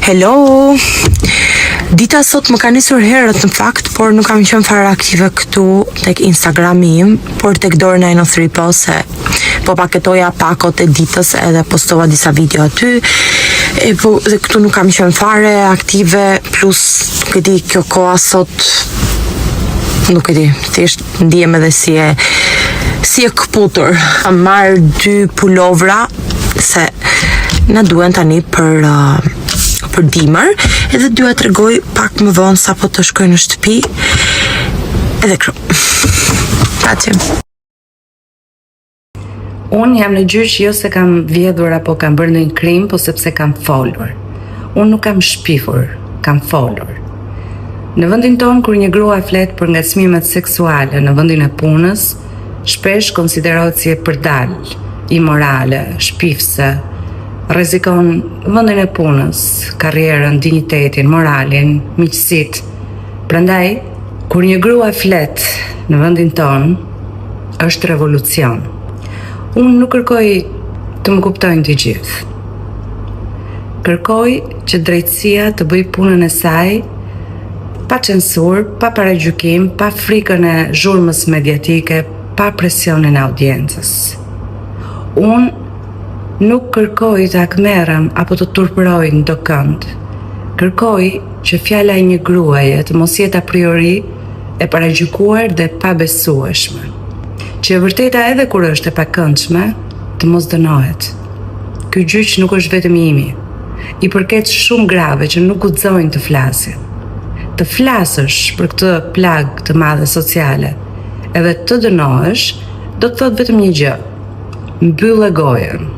Hello! Dita sot më ka nisur herët në fakt, por nuk kam qenë fare aktive këtu tek Instagrami im, por tek Dorë 903 po se po paketoja pakot e ditës edhe postova disa video aty. Dhe këtu nuk kam qenë fare aktive, plus nuk e di, kjo koha sot nuk e di, thjesht ndihem edhe si e këputur. Kam marrë 2 pulovra se na duhen tani për dimër, edhe dua t'rregoj pak më vonë sa po të shkoj në shtëpi. Edhe kështu. Patjem. Unë jam në gjyq jo se kam vjedhur apo kam bërë ndonjë krim, po sepse kam folur. Unë nuk kam shpifur, kam folur. Në vendin tonë, kur një grua flet për ngacmimet seksuale në vendin e punës, shpesh konsiderohet si e përdal, imorale, shpifse, rrezikon vendin e punës, karrierën, dinjitetin, moralin, miqësitë. Prandaj, kur një grua flet në vendin tonë, është revolucion. Unë nuk kërkoj të më kuptojnë të gjithë. Kërkoj që drejtësia të bëj punën e saj pa censur, pa paragjykim, pa frikën e zhurmës mediatike, pa presionin e audiencës. Unë nuk kërkoj të akmerrem apo të turpëroj në do kënd. Kërkoj që fjala e një gruaje të mos jetë a priori e paragjykuar dhe pa besueshme. Që e vërteta edhe kur është e pakëndshme, të mos dënohet. Ky gjyq nuk është vetëm imi. I përket shumë grave që nuk guxojnë të flasin. Të flasësh për këtë plagë të madhe sociale, edhe të dënohesh, do të thotë vetëm një gjë: mbyllë gojën.